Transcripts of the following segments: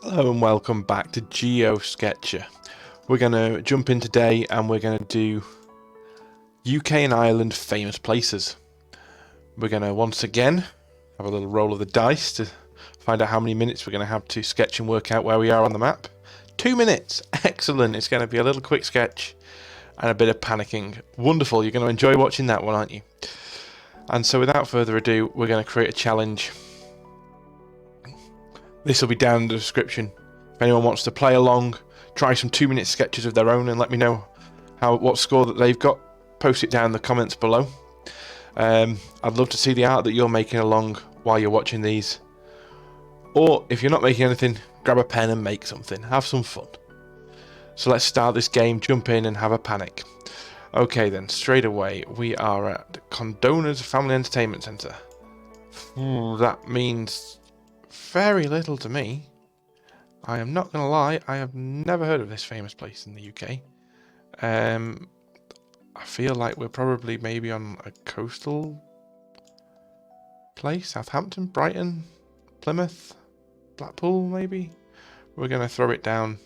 Hello and welcome back to Geosketchr. We're going to jump in today and we're going to do UK and Ireland famous places. We're going to once again have a little roll of the dice to find out how many minutes we're going to have to sketch and work out where we are on the map. 2 minutes! Excellent! It's going to be a little quick sketch and a bit of panicking. Wonderful! You're going to enjoy watching that one, aren't you? And so without further ado, we're going to create a challenge. This will be down in the description. If anyone wants to play along, try some 2-minute sketches of their own and let me know what score that they've got, post it down in the comments below. I'd love to see the art that you're making along while you're watching these. Or if you're not making anything, grab a pen and make something. Have some fun. So let's start this game, jump in and have a panic. Okay then, straight away we are at Condona's Family Entertainment Centre. That means very little to me. I am not going to lie, I have never heard of this famous place in the UK. I feel like we're probably maybe on a coastal place. Southampton, Brighton, Plymouth, Blackpool maybe. We're going to throw it down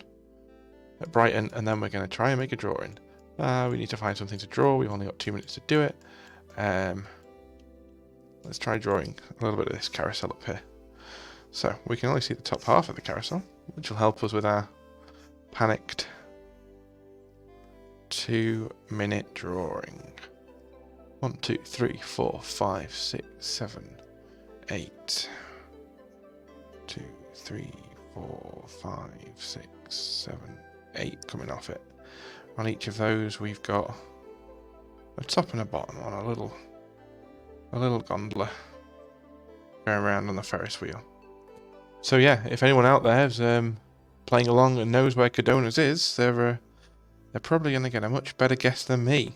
at Brighton and then we're going to try and make a drawing. We need to find something to draw. We've only got 2 minutes to do it. Let's try drawing a little bit of this carousel up here. So we can only see the top half of the carousel, which will help us with our panicked 2-minute drawing. 1, 2, 3, 4, 5, 6, 7, 8. 2, 3, 4, 5, 6, 7, 8 coming off it. On each of those we've got a top and a bottom on a little gondola going around on the Ferris wheel. So yeah, if anyone out there is playing along and knows where Condona's is, they're probably going to get a much better guess than me.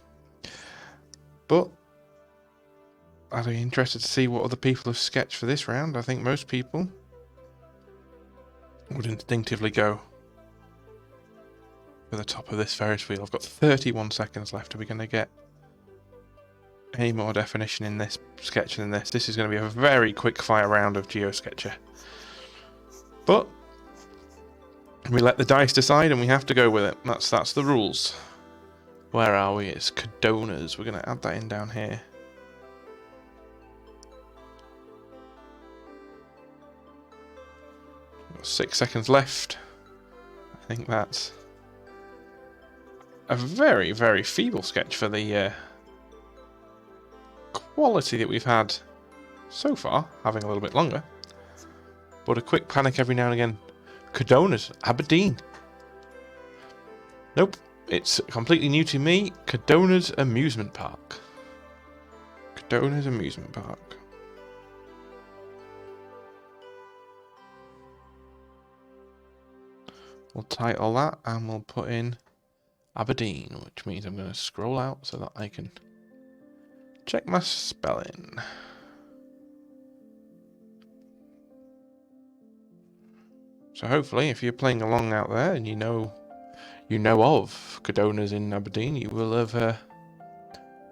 But I'd be interested to see what other people have sketched for this round. I think most people would instinctively go for the top of this Ferris wheel. I've got 31 seconds left. Are we going to get any more definition in this sketch than this? This is going to be a very quick fire round of Geosketchr. But we let the dice decide and we have to go with it. That's the rules. Where are we? It's Condona's. We're going to add that in down here. We've got 6 seconds left. I think that's a very, very feeble sketch for the quality that we've had so far, having a little bit longer. But a quick panic every now and again. Condona's, Aberdeen. Nope, it's completely new to me. Condona's Amusement Park. Condona's Amusement Park. We'll title that and we'll put in Aberdeen, which means I'm going to scroll out so that I can check my spelling. So hopefully, if you're playing along out there and you know of Condona's in Aberdeen, you will have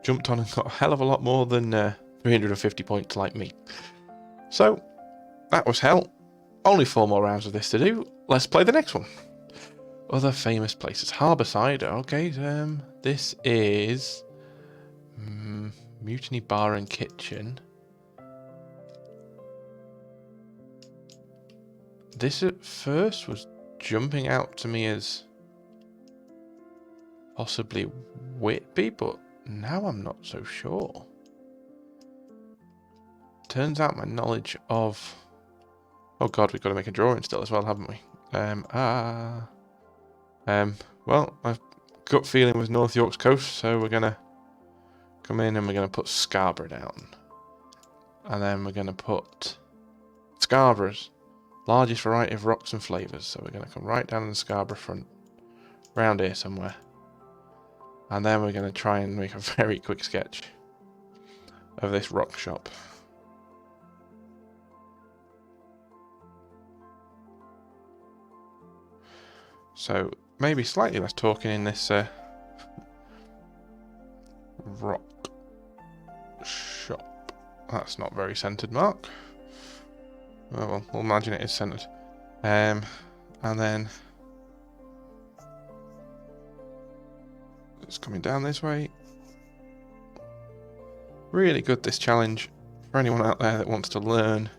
jumped on and got a hell of a lot more than 350 points like me. So that was hell. Only 4 more rounds of this to do. Let's play the next one. Other famous places. Harbourside. Okay, this is Mutiny Bar and Kitchen. This at first was jumping out to me as possibly Whitby, but now I'm not so sure. Turns out my knowledge of... Oh god, we've got to make a drawing still as well, haven't we? Well, my gut feeling was North York's coast, so we're going to come in and we're going to put Scarborough down. And then we're going to put Scarborough's largest variety of rocks and flavours. So we're going to come right down in the Scarborough front, round here somewhere. And then we're going to try and make a very quick sketch of this rock shop. So maybe slightly less talking in this rock shop. That's not very centered, Mark. Oh well, we'll imagine it is centered. And then it's coming down this way. Really good, this challenge, for anyone out there that wants to learn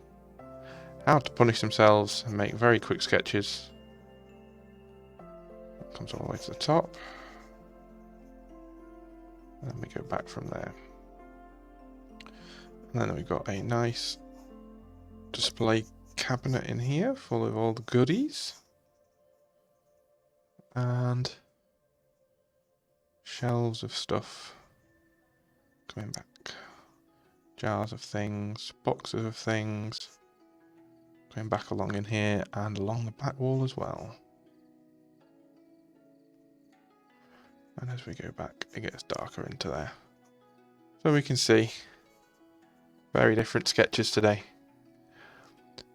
how to punish themselves and make very quick sketches. It comes all the way to the top. And then we go back from there. And then we've got a nice display cabinet in here full of all the goodies. And shelves of stuff coming back. Jars of things, boxes of things. Going back along in here and along the back wall as well. And as we go back, it gets darker into there. So we can see very different sketches today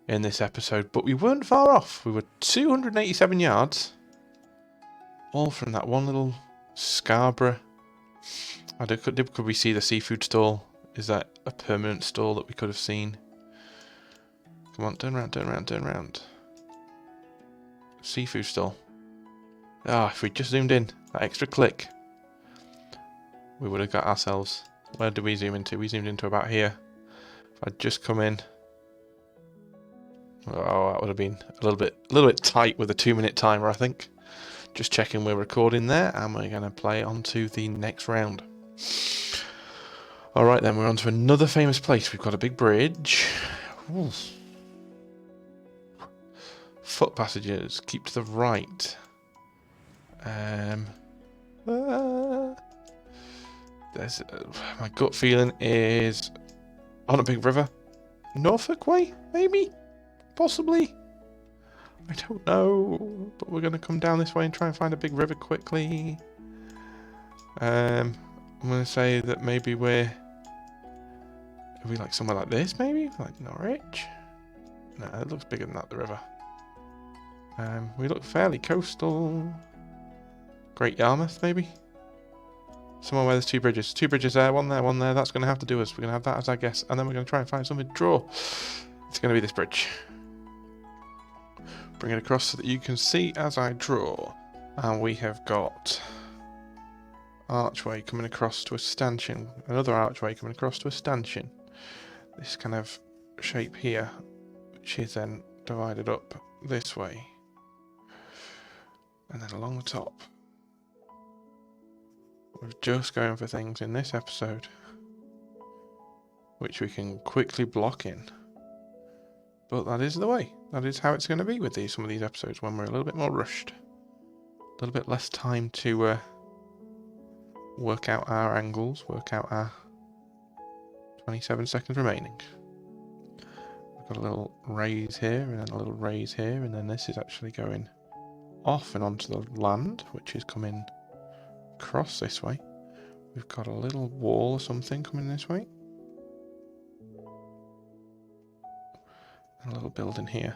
in this episode, but we weren't far off. We were 287 yards, all from that one little Scarborough. Could we see the seafood stall? Is that a permanent stall that we could have seen? Come on, turn around, turn around, turn around. Seafood stall. Ah, if we just zoomed in, that extra click, we would have got ourselves. Where did we zoom into? We zoomed into about here. If I'd just come in, oh, that would have been a little bit tight with a 2-minute timer, I think. Just checking we're recording there, and we're going to play on to the next round. All right, then we're on to another famous place. We've got a big bridge. Ooh. Foot passages, keep to the right. There's my gut feeling is on a big river. Norfolk way, maybe, possibly. I don't know, but we're gonna come down this way and try and find a big river quickly. I'm gonna say that maybe are we like somewhere like this, maybe like Norwich? No, it looks bigger than that, the river. We look fairly coastal. Great Yarmouth, maybe? Somewhere where there's two bridges. Two bridges there, one there, one there. That's going to have to do us. We're going to have that as our guess. And then we're going to try and find something to draw. It's going to be this bridge. Bring it across so that you can see as I draw. And we have got archway coming across to a stanchion. Another archway coming across to a stanchion. This kind of shape here, which is then divided up this way. And then along the top. We're just going for things in this episode which we can quickly block in. But that is the way. That is how it's going to be with some of these episodes when we're a little bit more rushed. A little bit less time to work out our angles, work out our 27 seconds remaining. We've got a little raise here and then a little raise here, and then this is actually going off and onto the land, which is coming across this way. We've got a little wall or something coming this way. And a little building here.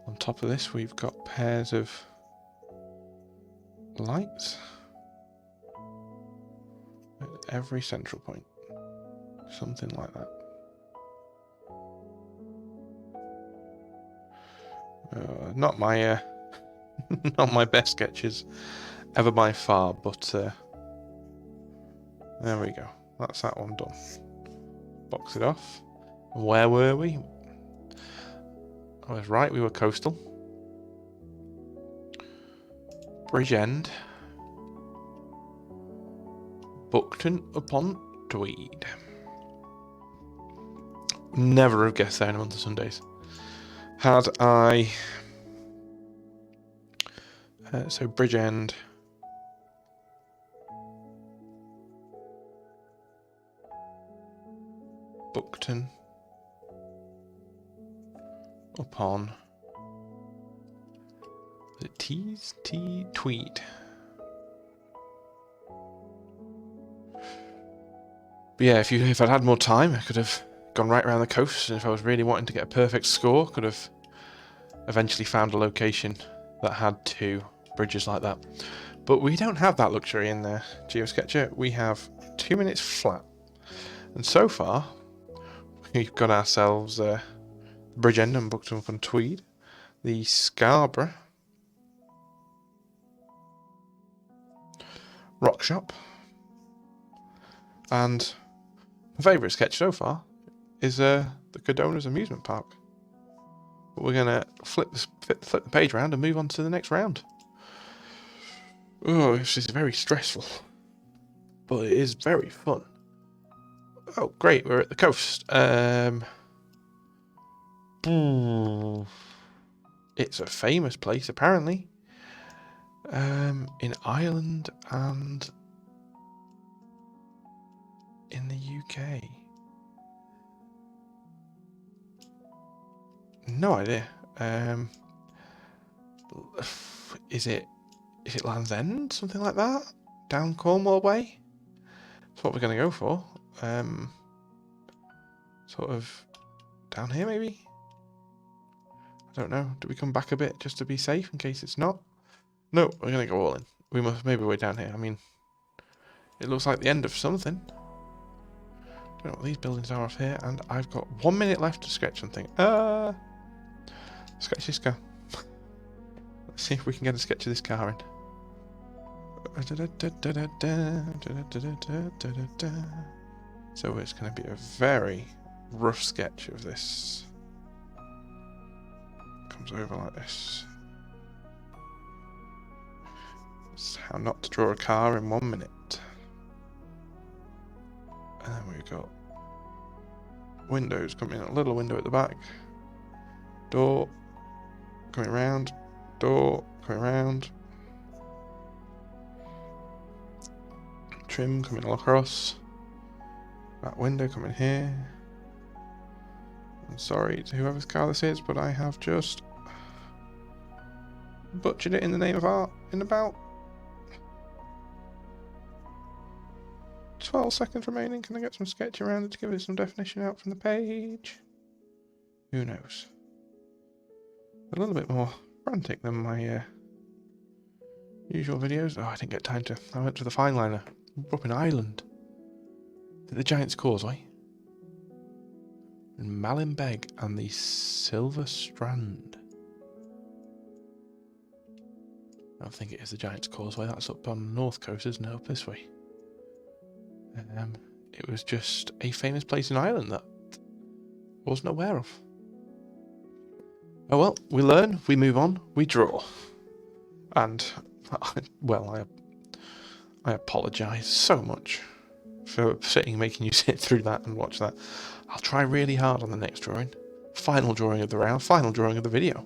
On top of this, we've got pairs of lights at every central point. Something like that. Not my not my best sketches ever by far, but there we go. That's that one done. Box it off. Where were we? I was right, we were coastal. Bridge End. Buckton upon Tweed. Never have guessed there in a month of Sundays. Had I... so Bridge End. Buckton upon the Tweed. But yeah, if I'd had more time, I could have gone right around the coast, and if I was really wanting to get a perfect score, could have eventually found a location that had two bridges like that. But we don't have that luxury in Geosketchr. We have 2 minutes flat, and so far we've got ourselves Bridgend and Buxton upon Tweed, the Scarborough Rock Shop, and my favourite sketch so far is the Cadona's Amusement Park. But we're going to flip the page around and move on to the next round. Oh, this is very stressful, but it is very fun. Oh, great, we're at the coast. It's a famous place, apparently. In Ireland and in the UK. No idea. Is it Land's End? Something like that? Down Cornwall way? That's what we're going to go for. Sort of down here, maybe? I don't know. Do we come back a bit just to be safe in case it's not? No, we're going to go all in. We must, maybe we're down here. I mean, it looks like the end of something. I don't know what these buildings are off here, and I've got 1 minute left to sketch something. Sketch this car. Let's see if we can get a sketch of this car in. So it's going to be a very rough sketch of this. Comes over like this. It's how not to draw a car in 1 minute. And then we've got windows coming in, a little window at the back. Door coming round. Door coming round. Trim coming all across. That window coming here. I'm sorry to whoever's car this is, but I have just butchered it in the name of art in about 12 seconds remaining. Can I get some sketch around it to give it some definition out from the page? Who knows? A little bit more frantic than my usual videos. Oh, I didn't get time to. I went to the fine liner. We're up in Ireland. The Giant's Causeway. And Mallinbeg and the Silver Strand. I don't think it is the Giant's Causeway. That's up on the north coast, isn't it? Up this way. It was just a famous place in Ireland that I wasn't aware of. Oh well, we learn, we move on, we draw. And, well, I apologise so much for making you sit through that and watch that. I'll try really hard on the next drawing. Final drawing of the round, final drawing of the video.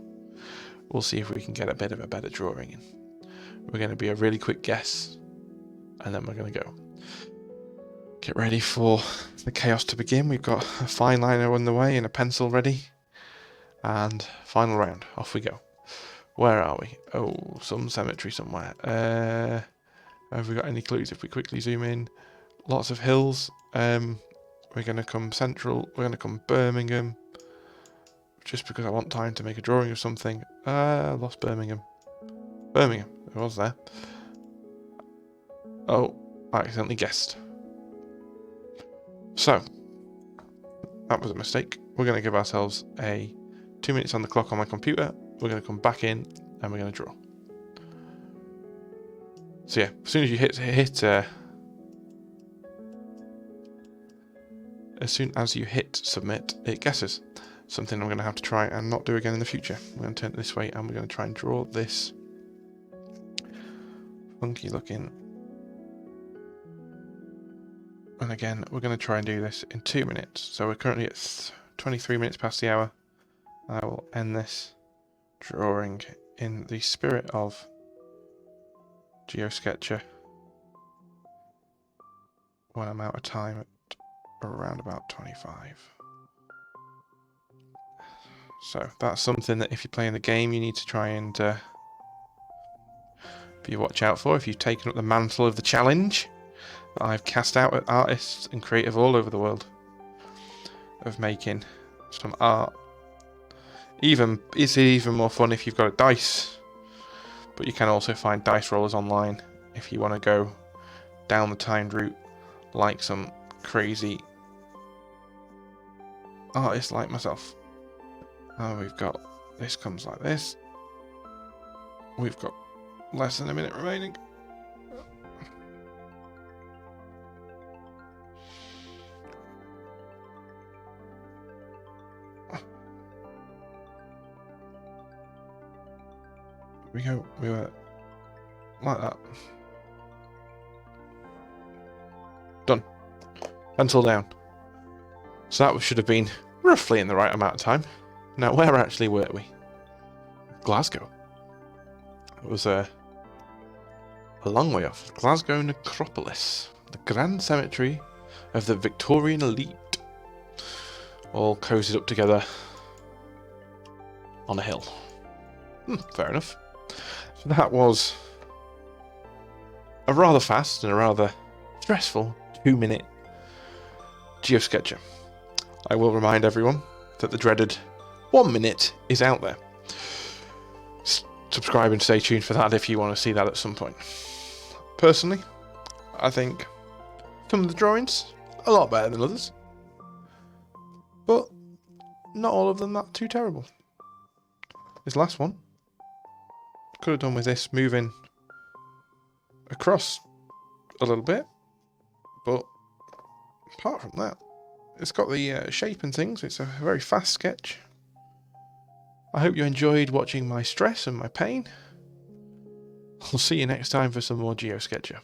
We'll see if we can get a bit of a better drawing in. We're going to be a really quick guess, and then we're going to go. Get ready for the chaos to begin. We've got a fine liner on the way and a pencil ready. And final round. Off we go. Where are we? Oh, some cemetery somewhere. Have we got any clues? If we quickly zoom in. Lots of hills. We're going to come central. We're going to come Birmingham. Just because I want time to make a drawing of something. Lost Birmingham. Birmingham. It was there. Oh, I accidentally guessed. So, that was a mistake. We're going to give ourselves 2 minutes on the clock on my computer. We're going to come back in and we're going to draw. So yeah, as soon as you hit submit, it guesses. Something I'm going to have to try and not do again in the future. We're going to turn it this way and we're going to try and draw this funky looking. And again, we're going to try and do this in 2 minutes. So we're currently at 23 minutes past the hour. I will end this drawing in the spirit of Geosketchr when I'm out of time at around about 25. So that's something that if you're playing the game you need to try and be watch out for if you've taken up the mantle of the challenge that I've cast out at artists and creative all over the world of making some art. It's even more fun if you've got a dice, but you can also find dice rollers online if you want to go down the timed route like some crazy artists like myself. We've got, this comes like this. We've got less than a minute remaining. We go, we were like that. Done. Pencil down. So that should have been roughly in the right amount of time. Now, where actually were we? Glasgow. It was a long way off. Glasgow Necropolis, the grand cemetery of the Victorian elite, all cozied up together on a hill. Fair enough. So that was a rather fast and a rather stressful 2-minute Geosketchr. I will remind everyone that the dreaded 1 minute is out there. Subscribe and stay tuned for that if you want to see that at some point. Personally, I think some of the drawings a lot better than others, but not all of them that too terrible. This last one could have done with this moving across a little bit, but apart from that, it's got the shape and things. It's a very fast sketch. I hope you enjoyed watching my stress and my pain. I'll see you next time for some more Geosketchr.